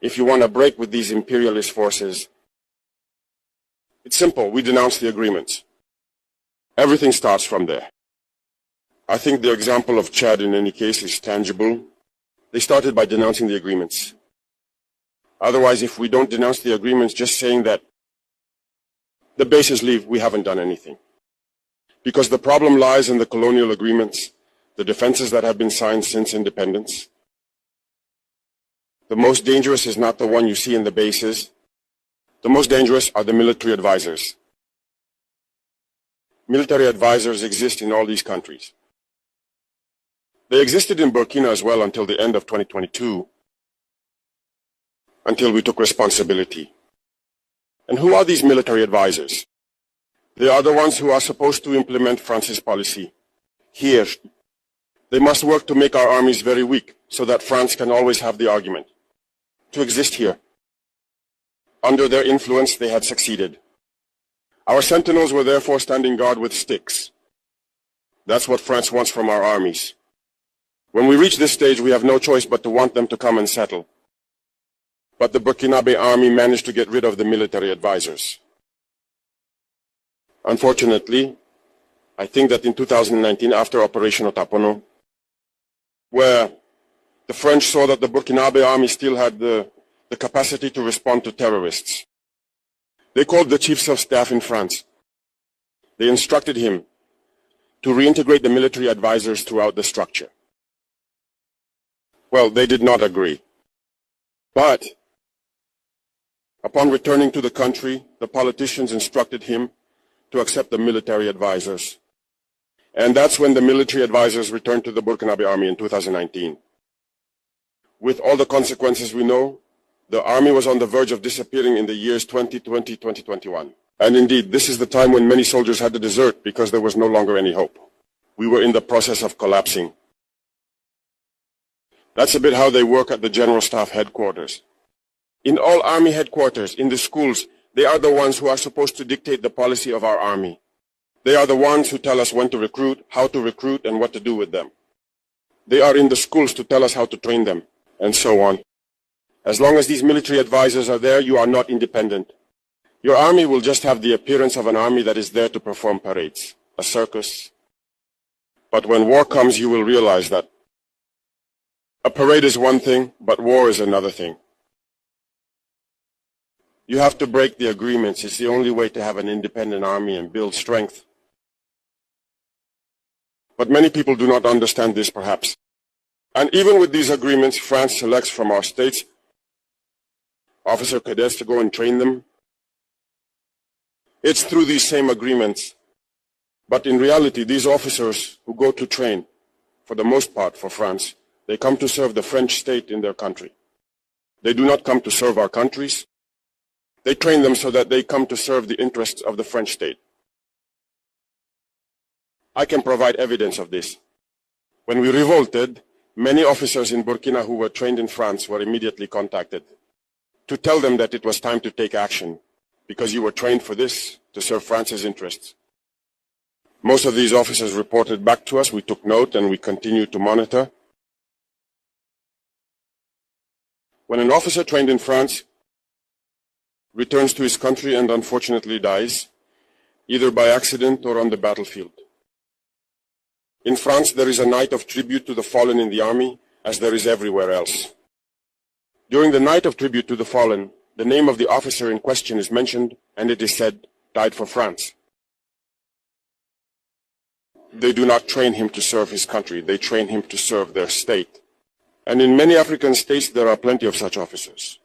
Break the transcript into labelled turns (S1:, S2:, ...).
S1: if you want to break with these imperialist forces, it's simple. We denounce the agreements. Everything starts from there. I think the example of Chad in any case is tangible. They started by denouncing the agreements. Otherwise, if we don't denounce the agreements, just saying that the bases leave, we haven't done anything. Because the problem lies in the colonial agreements, the defenses that have been signed since independence. The most dangerous is not the one you see in the bases. The most dangerous are the military advisors. Military advisors exist in all these countries. They existed in Burkina as well until the end of 2022, until we took responsibility. And who are these military advisors? They are the ones who are supposed to implement France's policy. Here, they must work to make our armies very weak, so that France can always have the argument to exist here. Under their influence, they had succeeded. Our sentinels were therefore standing guard with sticks. That's what France wants from our armies. When we reach this stage, we have no choice but to want them to come and settle. But the Burkinabe army managed to get rid of the military advisors. Unfortunately, I think that in 2019, after Operation Otapono, where the French saw that the Burkinabe army still had the capacity to respond to terrorists, they called the chiefs of staff in France. They instructed him to reintegrate the military advisors throughout the structure. Well, they did not agree. But upon returning to the country, the politicians instructed him to accept the military advisors. And that's when the military advisors returned to the Burkinabe army in 2019. With all the consequences we know, the army was on the verge of disappearing in the years 2020, 2021. And indeed, this is the time when many soldiers had to desert because there was no longer any hope. We were in the process of collapsing. That's a bit how they work at the General Staff headquarters. In all army headquarters, in the schools, they are the ones who are supposed to dictate the policy of our army. They are the ones who tell us when to recruit, how to recruit, and what to do with them. They are in the schools to tell us how to train them, and so on. As long as these military advisors are there, you are not independent. Your army will just have the appearance of an army that is there to perform parades, a circus. But when war comes, you will realize that a parade is one thing, but war is another thing. You have to break the agreements. It's the only way to have an independent army and build strength. But many people do not understand this, perhaps. And even with these agreements, France selects from our states officer cadets to go and train them. It's through these same agreements. But in reality, these officers who go to train, for the most part for France, they come to serve the French state in their country. They do not come to serve our countries. They train them so that they come to serve the interests of the French state. I can provide evidence of this. When we revolted, many officers in Burkina who were trained in France were immediately contacted to tell them that it was time to take action because you were trained for this, to serve France's interests. Most of these officers reported back to us. We took note and we continued to monitor. When an officer trained in France returns to his country and unfortunately dies, either by accident or on the battlefield. In France, there is a night of tribute to the fallen in the army, as there is everywhere else. During the night of tribute to the fallen, the name of the officer in question is mentioned, and it is said, died for France. They do not train him to serve his country, they train him to serve their state. And in many African states, there are plenty of such officers.